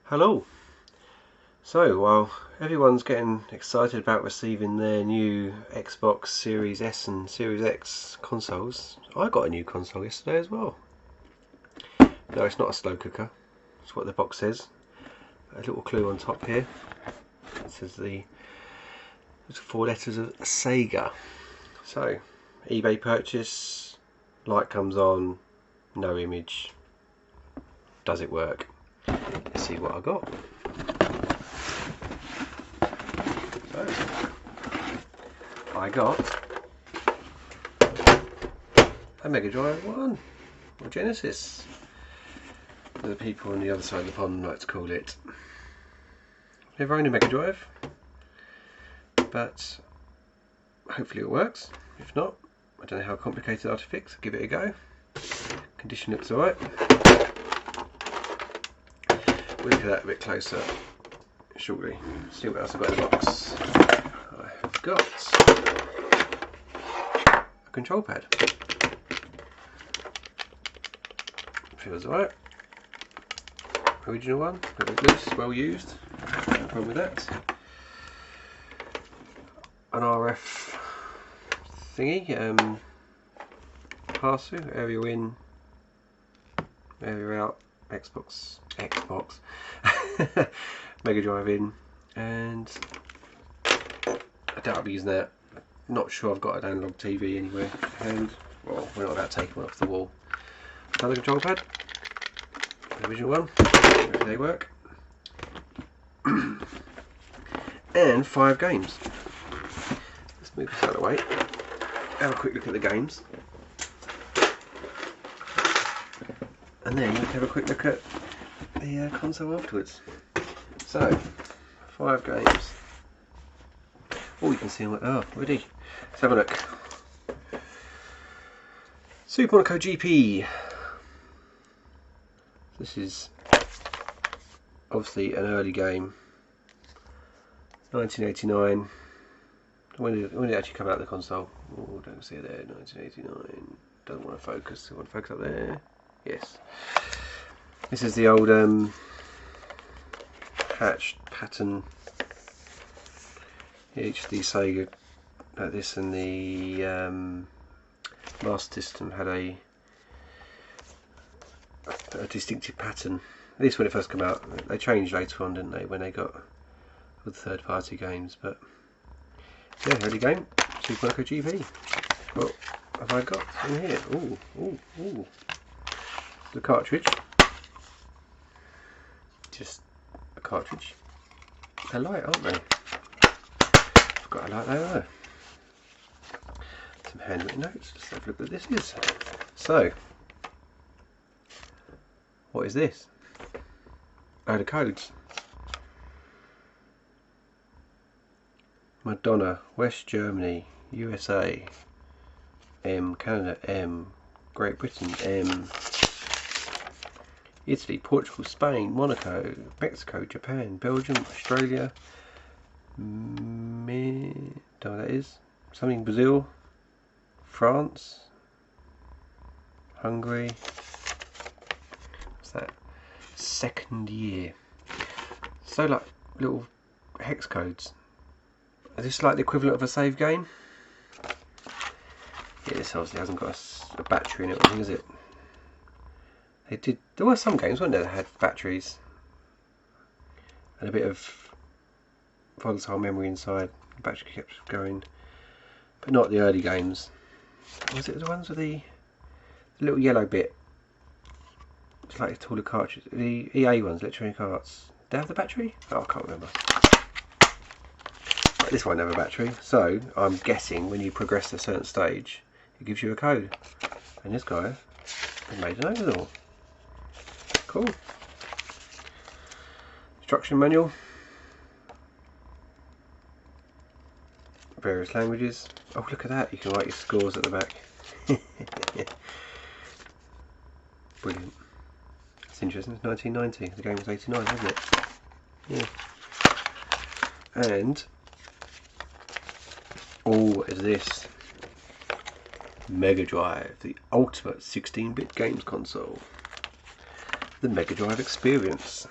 Hello. So while everyone's getting excited about receiving their new Xbox Series S and Series X consoles, I got a new console yesterday as well. No, it's not a slow cooker. That's what the box says. A little clue on top here. It says there's 4 letters of Sega. So, eBay purchase, light comes on, no image. Does it work? Let's see what I got. So, I got a Mega Drive 1, or Genesis, the people on the other side of the pond like to call it. Never owned a Mega Drive, but hopefully it works. If not, I don't know how complicated they are to fix. Give it a go. Condition looks alright. We'll look at that a bit closer shortly. See what else I've got in the box. I have got a control pad. Feels alright. Original one, a bit loose, well used. No problem with that. An RF thingy, pass-through, area in, area out, Xbox, Mega Drive in, and I doubt I'll be using that. Not sure I've got an analog TV anywhere, and well, we're not about to take one off the wall. Another control pad, the original one, if they work, and 5 games. Let's move this out of the way, have a quick look at the games, and then we can have a quick look at the console afterwards. So, 5 games. Oh, you can see them. Oh, ready. Let's have a look. Super Monaco GP. This is obviously an early game. 1989. When did it actually come out, the console? Oh, don't see it there. 1989. Doesn't want to focus. I want to focus up there. Yes. This is the old hatched pattern HD Sega. This and the Master System had a distinctive pattern. This when it first came out. They changed later on, didn't they, when they got with third-party games? But yeah, early game. Super Monaco GP. What have I got in here? Ooh. The cartridge. Just a cartridge. They're light, aren't they? Forgot how light they are. Some handwritten notes. Let's have a look at what this is. So, what is this? Oh, the codes. Madonna, West Germany, USA, M, Canada, M, Great Britain, M, Italy, Portugal, Spain, Monaco, Mexico, Japan, Belgium, Australia, don't know what that is, something Brazil, France, Hungary, what's that, second year. So like little hex codes. Is this like the equivalent of a save game? Yeah, this obviously hasn't got a battery in it, or anything, is it? There were some games, weren't there, that had batteries and a bit of volatile memory inside. The battery kept going, but not the early games. Was it the ones with the little yellow bit? It's like a taller cartridge. The EA ones, Electronic Arts. Did they have the battery? Oh, I can't remember. But this won't have a battery, so I'm guessing when you progress to a certain stage, it gives you a code. And this guy has made a note of it all. Cool. Instruction manual. Various languages. Oh, look at that. You can write your scores at the back. Brilliant. That's interesting. It's 1990. The game was 89, wasn't it? Yeah. And what is this? Mega Drive, the ultimate 16-bit games console. The Mega Drive experience.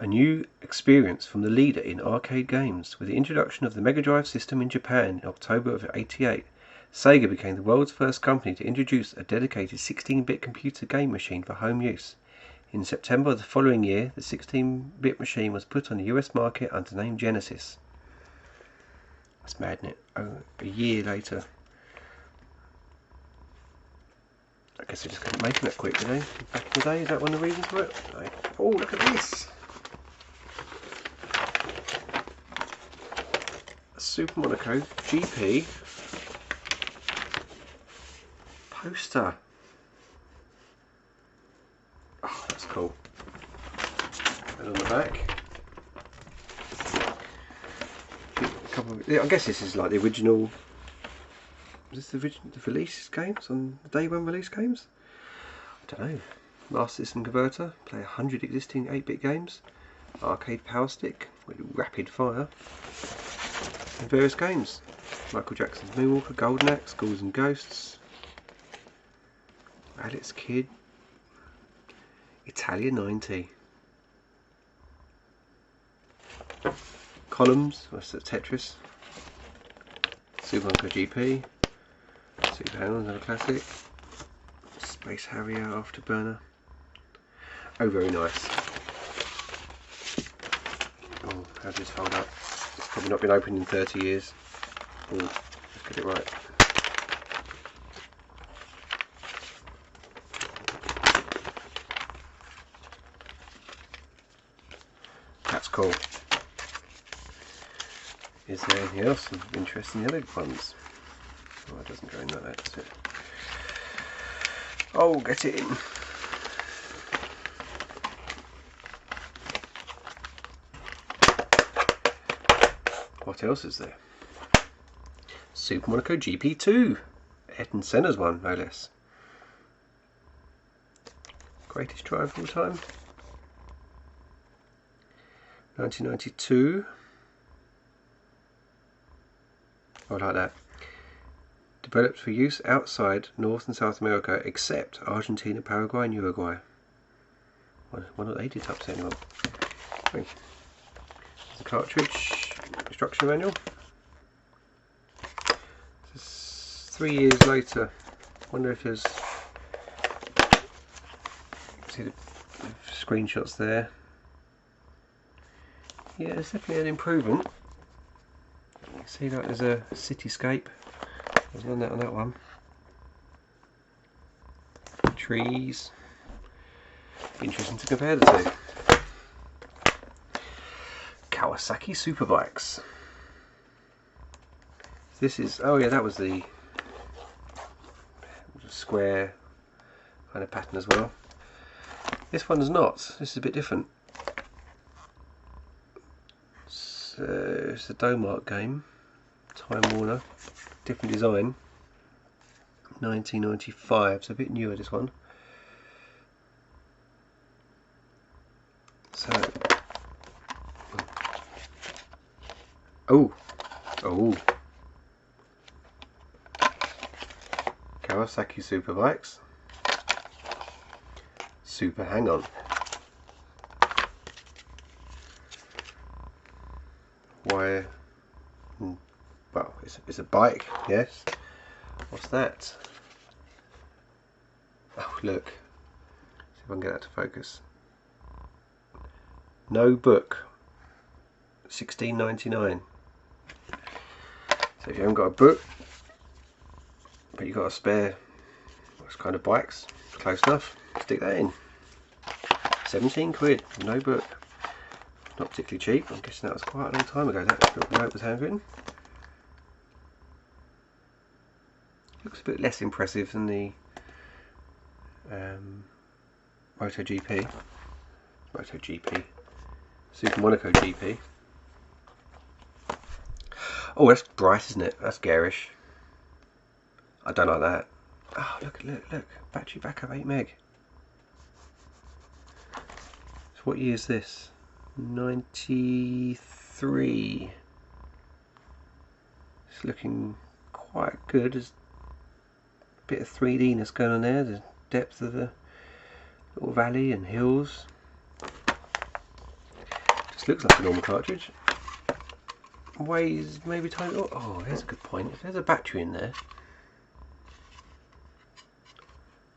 A new experience from the leader in arcade games. With the introduction of the Mega Drive system in Japan in October of '88, Sega became the world's first company to introduce a dedicated 16-bit computer game machine for home use. In September of the following year, the 16-bit machine was put on the US market under the name Genesis. That's mad, isn't it? Oh, a year later. I guess they just couldn't make them that quick, did they? Back in the day, is that one of the reasons for it? Oh, look at this! A Super Monaco GP poster. Oh, that's cool. And on the back, I guess this is like the original. Is this the release games on the day when release games? I don't know. Master System converter, play 100 existing 8-bit games, arcade power stick with rapid fire, and various games. Michael Jackson's Moonwalker, Golden Axe, Ghouls and Ghosts, Alex Kidd, Italia 90. Columns, that's Tetris, Super Monaco GP, Super Hang-On, another classic, Space Harrier Afterburner. Oh, very nice. Oh, how does this hold up? It's probably not been opened in 30 years. Oh, let's get it right. That's cool. Is there anything else interesting in the other ones? Oh, it doesn't go in like that, does it? Oh, get it in. What else is there? Super Monaco GP2. Ayrton Senna's one, no less. Greatest drive of all time. 1992. I like that. Developed for use outside North and South America except Argentina, Paraguay and Uruguay. Why not they did upset anyone? There's the cartridge, instruction manual. This is 3 years later. Wonder if there's, see the screenshots there. Yeah, there's definitely an improvement. You see that there's a cityscape. There's none on that one. Trees. Interesting to compare the two. Kawasaki Superbikes. This is, oh yeah, that was the square kind of pattern as well. This one's not. This is a bit different. It's a Domark game. Time Warner. Different design. 1995. It's a bit newer, this one. So, oh, Kawasaki Superbikes, Super Hang-On. Why? Well, it's a bike, yes. What's that? Oh, look. See if I can get that to focus. No book. $16.99. So if you haven't got a book, but you've got a spare, what's kind of bikes, close enough, stick that in. 17 quid, no book. Not particularly cheap. I'm guessing that was quite a long time ago that little note was handwritten. Looks a bit less impressive than the MotoGP. Super Monaco GP. Oh, that's bright, isn't it? That's garish. I don't like that. Oh, look. Battery backup 8 meg. So what year is this? 93. It's looking quite good. There's a bit of 3D-ness going on there. The depth of the little valley and hills. This looks like a normal cartridge. Weighs maybe tiny. Oh, here's a good point. If there's a battery in there,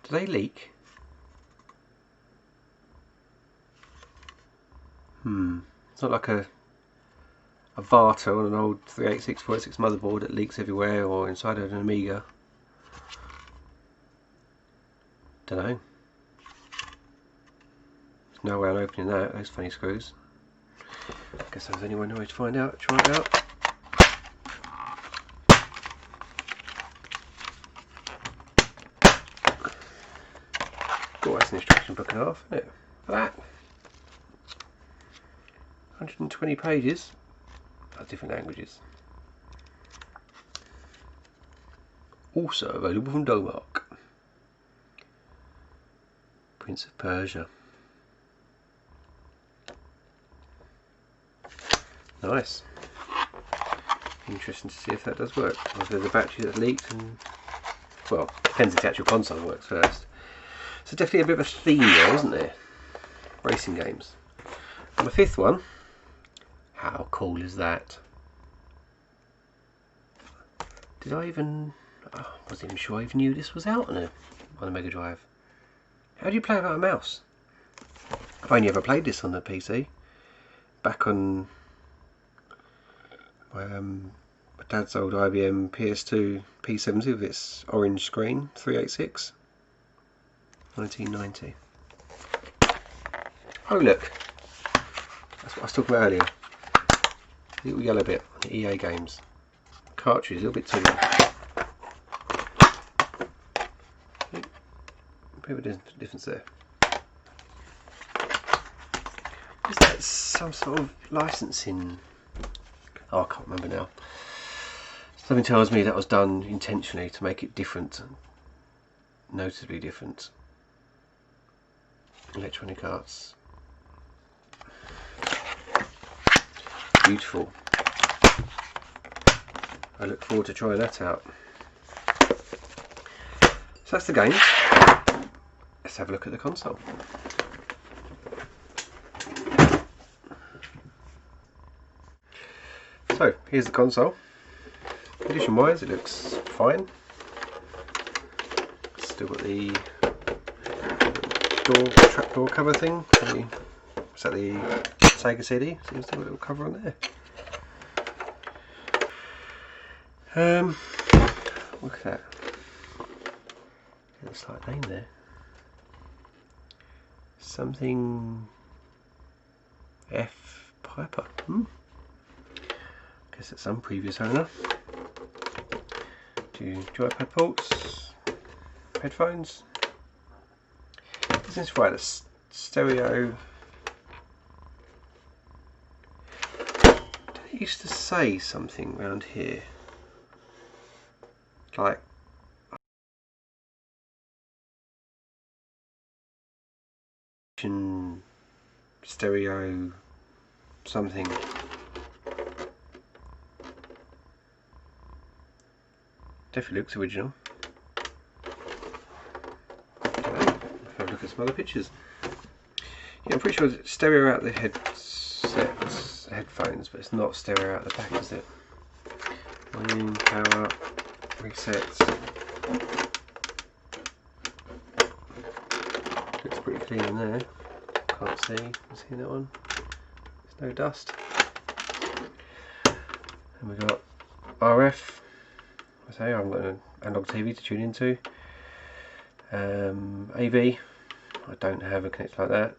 do they leak? It's not like a Varta on an old 38646 motherboard that leaks everywhere, or inside of an Amiga. Don't know. There's no way I'm opening that. Those funny screws. Guess there's only one way to find out. Try it out. Oh, that's an instruction book and a half, isn't it? For that. 120 pages. Different languages. Also available from Denmark. Prince of Persia. Nice. Interesting to see if that does work. Or if there's a battery that leaked, and well, depends if the actual console works first. So definitely a bit of a theme there, isn't there? Racing games. And the fifth one. How cool is that? Did I even... I wasn't even sure I even knew this was out on a Mega Drive. How do you play without a mouse? I've only ever played this on the PC. Back on my dad's old IBM PS2 P70 with its orange screen, 386. 1990. Oh look! That's what I was talking about earlier. The little yellow bit on the EA games. Cartridge, a little bit too long. Bit of a difference there. Is that some sort of licensing? Oh, I can't remember now. Something tells me that was done intentionally to make it different, noticeably different. Electronic Arts. Beautiful. I look forward to trying that out. So that's the game. Let's have a look at the console. So here's the console. Condition wise it looks fine. Still got the trapdoor cover thing. Is that the Sega CD? Seems to have a little cover on there. Look at that. Get a slight name there. Something F Piper. Guess it's some previous owner. Two joypad ports, headphones. This is right, a stereo. It used to say something around here, like stereo something. Definitely looks original. Have a look at some other pictures. Yeah, I'm pretty sure it's stereo out the headphones, but it's not stereo out the back, is it? Volume, power, resets. Looks pretty clean in there. Can't see. See that one? There's no dust. And we've got RF. I say I haven't got an analog TV to tune into. AV. I don't have a connector like that.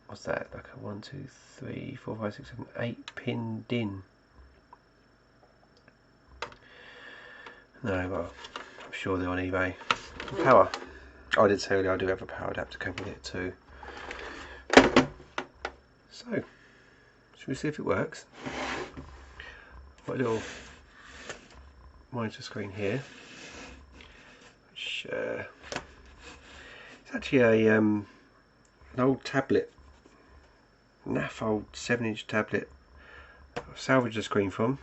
What's that? Like a 1, 2, 3, 4, 5, 6, 7, 8 pin DIN. No, well, I'm sure they're on eBay. Power. Oh, I did say earlier I do have a power adapter coming with it too. So, should we see if it works? Got a little monitor screen here, which it's actually a an old tablet, naff old 7-inch tablet. I salvaged the screen from.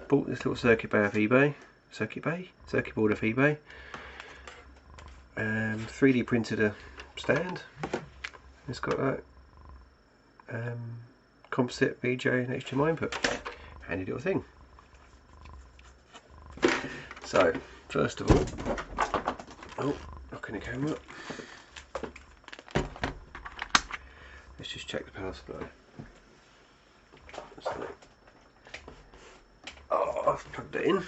Bought this little circuit board off eBay. Circuit board off eBay. 3D printed a stand. It's got like composite VGA and HDMI input. Handy little thing. So, first of all, oh, knocking the camera up. Let's just check the power supply. So, oh, I've plugged it in.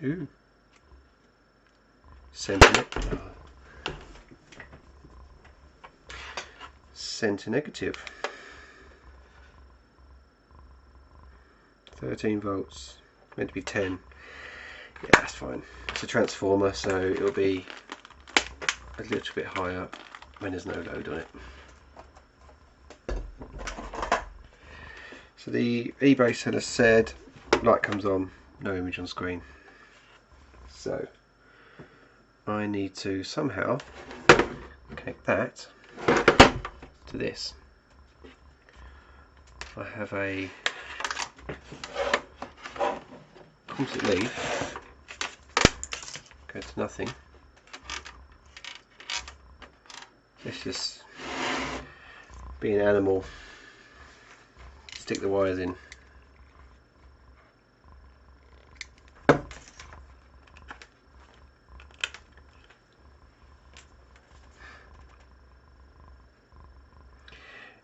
Ooh. Center negative. 13 volts. Meant to be 10. Yeah, that's fine. It's a transformer, so it'll be a little bit higher when there's no load on it. So the eBay seller said light comes on, no image on screen. So I need to somehow connect that to this. I have a composite lead, go to nothing. Let's just be an animal, stick the wires in.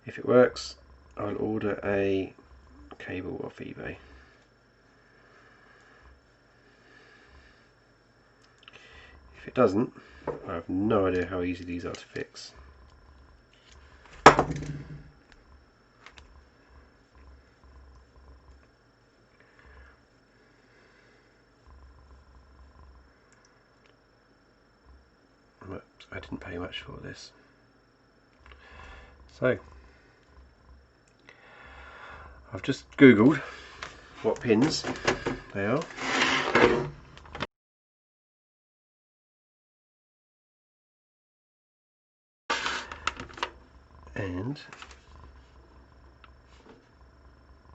If it works, I'll order a cable off eBay. If it doesn't, I have no idea how easy these are to fix. Whoops, I didn't pay much for this. So, I've just googled what pins they are. And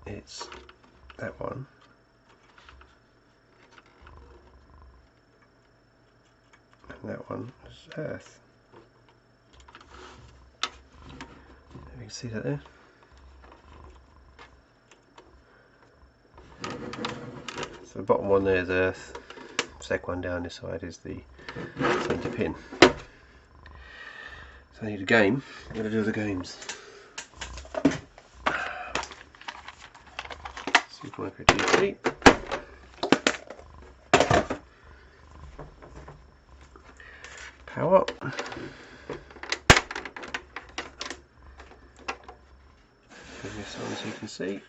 it's that one, and that one is earth. You can see that there. So the bottom one there is earth, second one down this side is the centre pin. So I need a game. I'm going to do the games. Super Micro DC. Power. Put this on so you can see.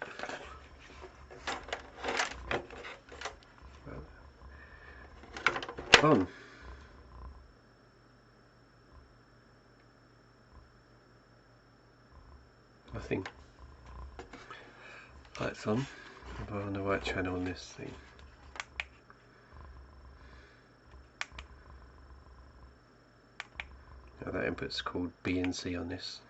On. Nothing. Lights on. I'm on the right channel on this thing. Now that input's called B and C on this.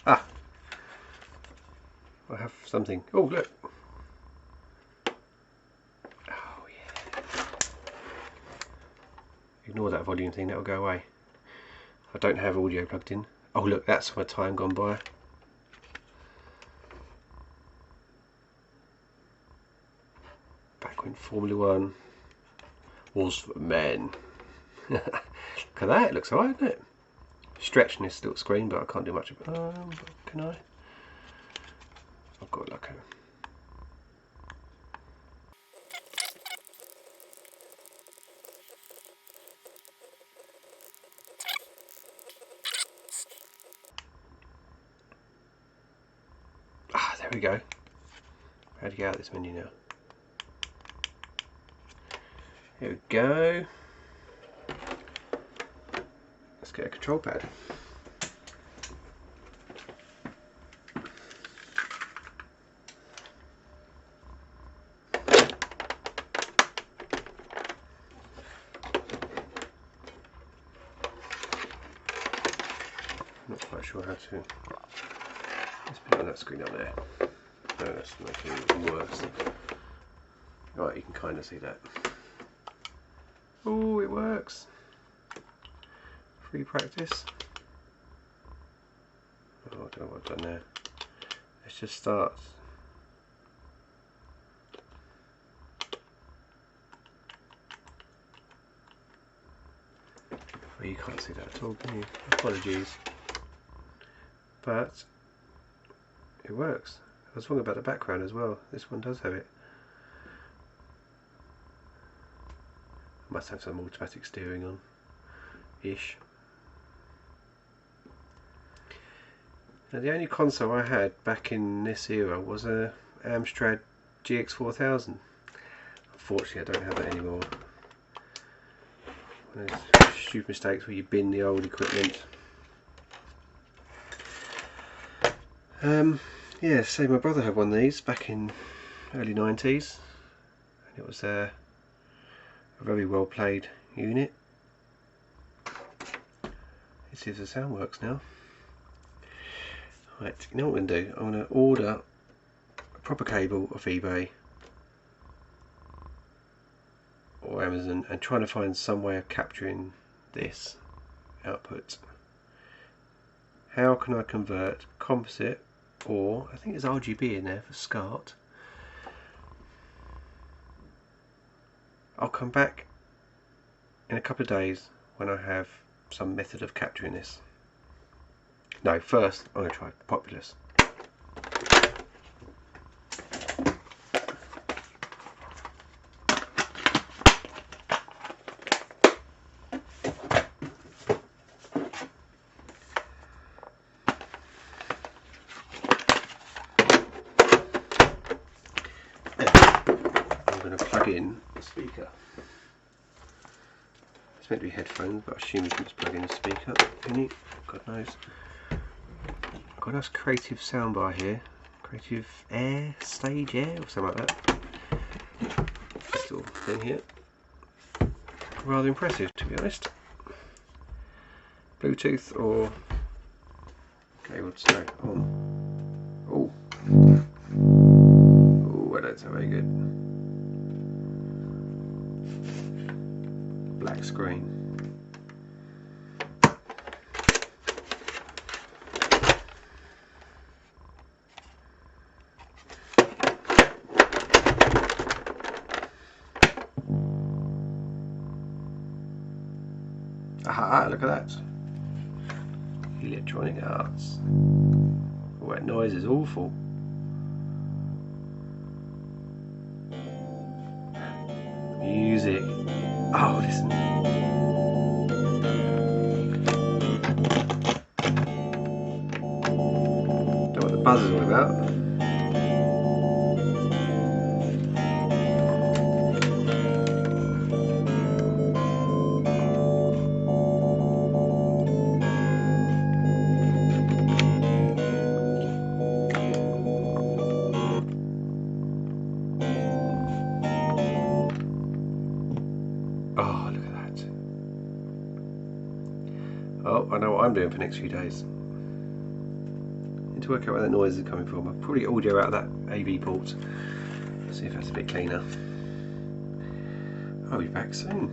Ah! I have something. Oh, look! Oh, yeah. Ignore that volume thing, that'll go away. I don't have audio plugged in. Oh, look, that's my time gone by. Back when Formula 1 was for men. Look at that, it looks alright, doesn't it? Stretching this little screen, but I can't do much of it. Can I? I've got like a... Ah, there we go. How do you get out of this menu now? Here we go. Let's get a control pad. sure how to. Let's put it on that screen up there. No, that's making it even worse. Right, you can kind of see that. Oh, it works. Free practice. Oh, I don't know what I've done there. Let's just start. Well, you can't see that at all, can you? Apologies. But it works. I was wrong about the background as well. This one does have it. I must have some automatic steering on. Ish. Now, the only console I had back in this era was a Amstrad GX4000. Unfortunately, I don't have that anymore. One of those stupid mistakes where you bin the old equipment. Yeah, so my brother had one of these back in early 90s, and it was a very well played unit. Let's see if the sound works now. Right, you know what I'm going to do? I'm going to order a proper cable off eBay or Amazon and trying to find some way of capturing this output. How can I convert composite, or I think there's RGB in there for SCART. I'll come back in a couple of days when I have some method of capturing this. No, first I'm going to try Populous. I'm going to plug in the speaker. It's meant to be headphones, but I assume you can just plug in a speaker. Can you? God knows. Got a nice creative soundbar here. Creative Air, Stage Air, or something like that. This little thing here. Rather impressive, to be honest. Bluetooth or cable to stay on. Oh. Oh, I don't sound very good. Black screen. Aha, look at that. Electronic Arts. Oh, that noise is awful. Music. Oh, listen. Don't know what the buzz is all about. Oh, look at that. Oh, I know what I'm doing for the next few days. Need to work out where that noise is coming from. I'll probably audio out of that AV port. See if that's a bit cleaner. I'll be back soon.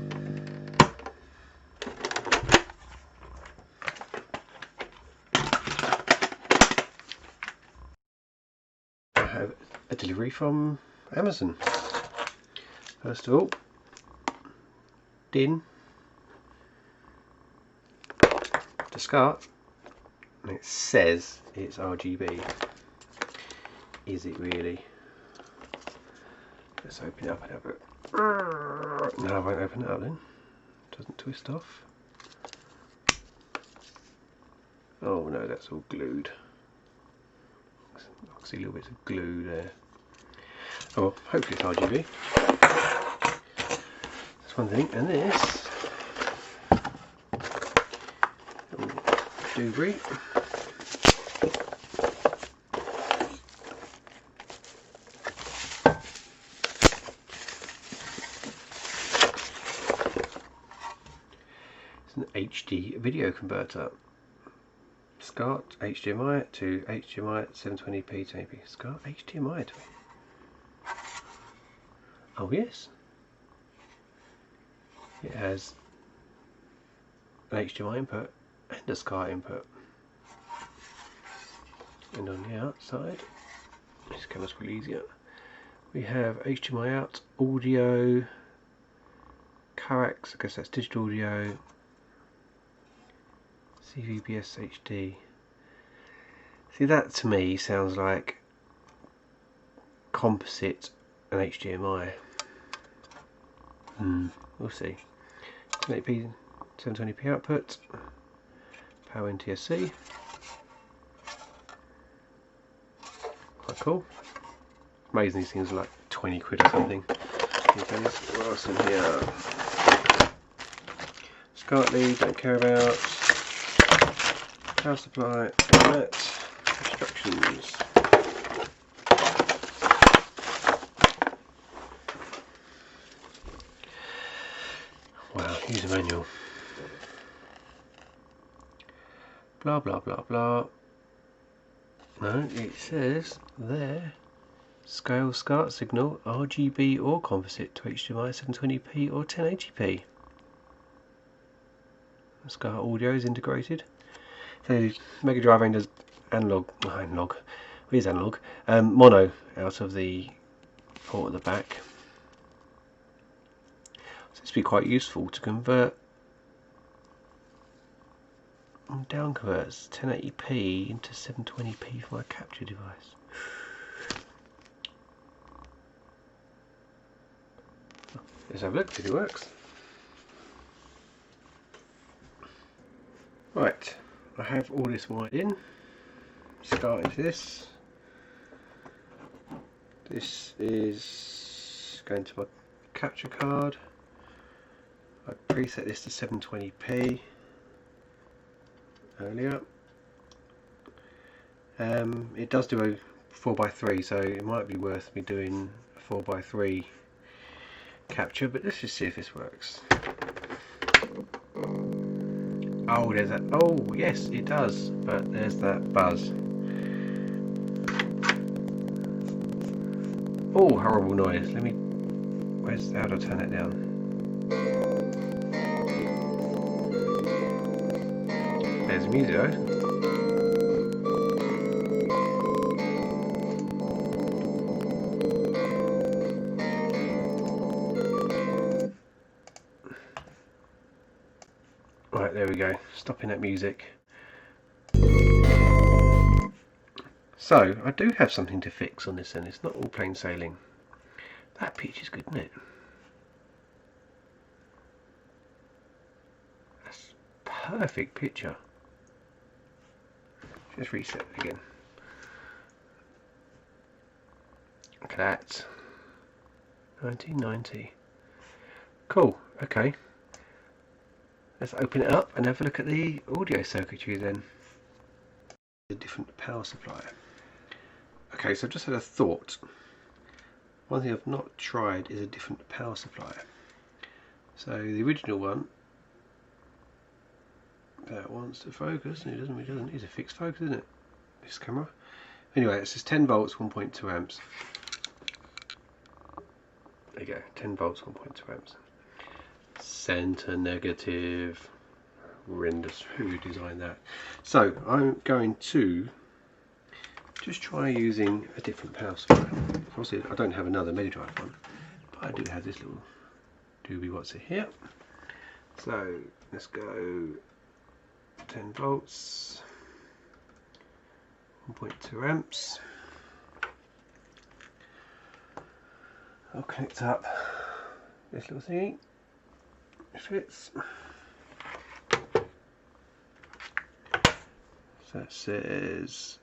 I have a delivery from Amazon. First of all, DIN to SCART, and it says it's RGB. Is it really? Let's open it up and have it. No, I won't open it up then. Doesn't twist off. Oh no, that's all glued. I can see little bits of glue there. Oh, hopefully it's RGB. That's one thing, and this doobry. It's an HD video converter. SCART HDMI to HDMI 720p 1080p. SCART HDMI to me. Oh yes. It has an HDMI input and a SCART input. And on the outside, this camera's probably easier, we have HDMI out, audio, coax, I guess that's digital audio, CVBS HD. See, that to me sounds like composite and HDMI. We'll see. 1080p, 720p output, power NTSC. Quite cool. Amazing, these things are like 20 quid or something. What else in here? SCART lead, don't care about. Power supply, outlet, instructions. Wow, user manual. Blah blah blah blah. No, it says there, scale SCART signal RGB or composite to HDMI 720p or 1080p. SCART audio is integrated. So Mega Drive does analog, it is analog, mono out of the port at the back. So this would be quite useful to convert down converts 1080p into 720p for my capture device. Let's have a look, see if it works. Right, I have all this wired in. SCART into this. This is going to my capture card. I preset this to 720p earlier. It does do a 4:3, so it might be worth me doing a 4:3 capture, but let's just see if this works. Oh, there's that. Oh, yes, it does, but there's that buzz. Oh, horrible noise. Let me. How do I turn that down? There's the music though. Right, there we go. Stopping that music. So, I do have something to fix on this end. It's not all plain sailing. That pitch is good, isn't it? That's perfect picture. Just reset it again. Look at that. 1990. Cool, okay. Let's open it up and have a look at the audio circuitry then. A different power supply. Okay, so I've just had a thought. One thing I've not tried is a different power supply. So the original one, that wants to focus, and it doesn't. It's a fixed focus, isn't it? This camera. Anyway, it says 10 volts, 1.2 amps. There you go, 10 volts, 1.2 amps. Center negative. Horrendous. Who designed that? So I'm going to just try using a different power supply. Obviously, I don't have another Mega Drive one, but I do have this little doobie what's it here. So let's go 10 volts, 1.2 amps. I'll connect up this little thingy. It fits. So that says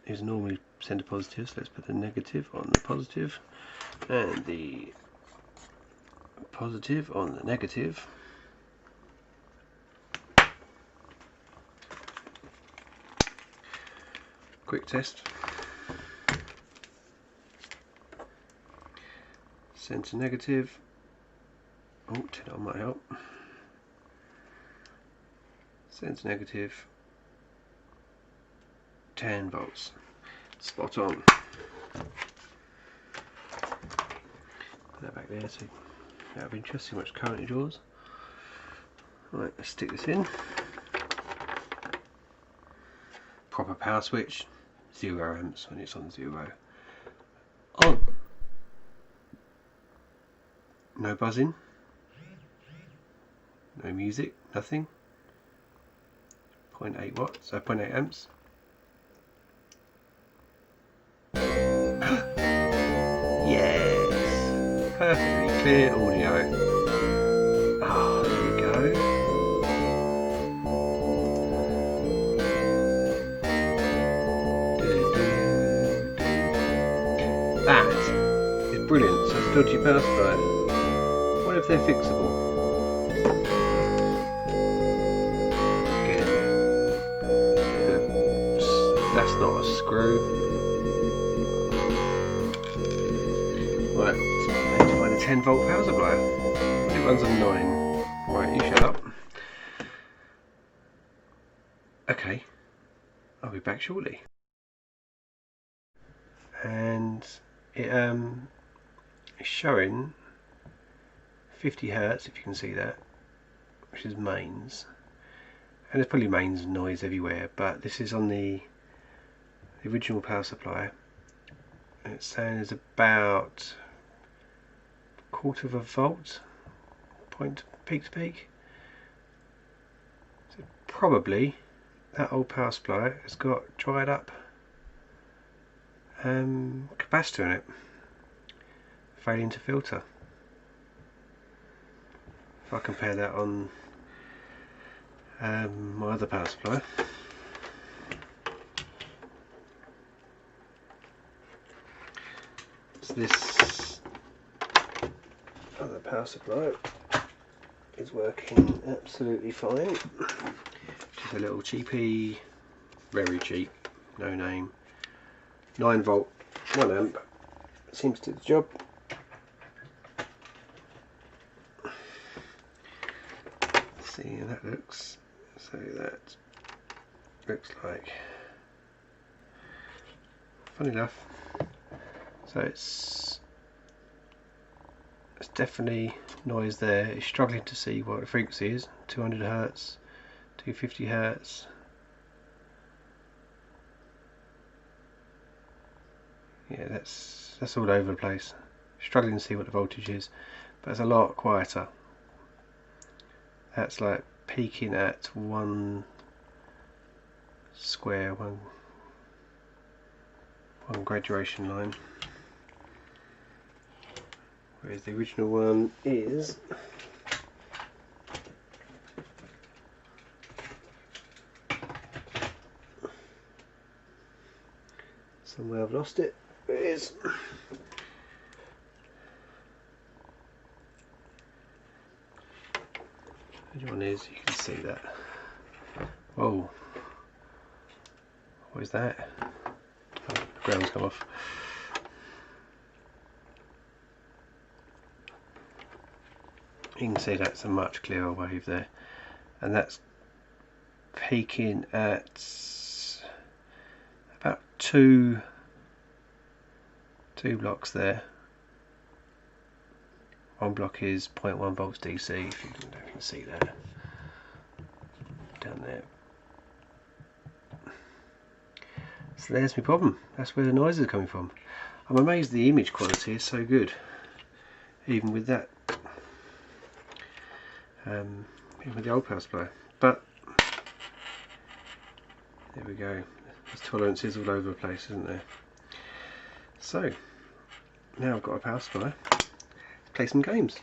is normally center positive, so let's put the negative on the positive and the positive on the negative. Quick test. Center negative. Oh, turn it on might help. Center negative. 10 volts. Spot on. Put that back there so out of interest, see how much current it draws. Right, let's stick this in. Proper power switch, 0 amps when it's on 0. On. No buzzing. No music, nothing. 0.8 watts, so 0.8 amps. Yes! Perfectly clear audio. Oh, there we go. That is brilliant. So it's a dodgy power supply. What if they're fixable? Again, that's not a screw. Right, let's find a 10 volt power supply. It runs on 9. Right, you shut up. Okay, I'll be back shortly. And it's showing 50 Hertz, if you can see that, which is mains. And there's probably mains noise everywhere, but this is on the original power supply. And it's saying there's about 1/4 volt point peak to peak. So probably that old power supply has got dried up capacitor in it, failing to filter. If I compare that on my other power supply, so this other power supply is working absolutely fine. Just a little cheapy, very cheap, no name, 9 volt, 1 amp, seems to do the job. See how that looks. So that looks like, funny enough, so it's definitely noise there. It's struggling to see what the frequency is. 200 Hertz, 250 Hertz. Yeah, that's all over the place. Struggling to see what the voltage is, but it's a lot quieter. That's like peaking at 1 square, one graduation line, whereas the original one is somewhere. I've lost it. There it is. The one is, you can see that. Whoa, what is that? Oh, the ground's come off. You can see that's a much clearer wave there, and that's peaking at about two blocks there. One block is 0.1 volts DC, if you can see that down there. So there's my problem. That's where the noise is coming from. I'm amazed the image quality is so good, even with that, even with the old power supply. But there we go. There's tolerances all over the place, isn't there? So now I've got a power supply. Let's play some games.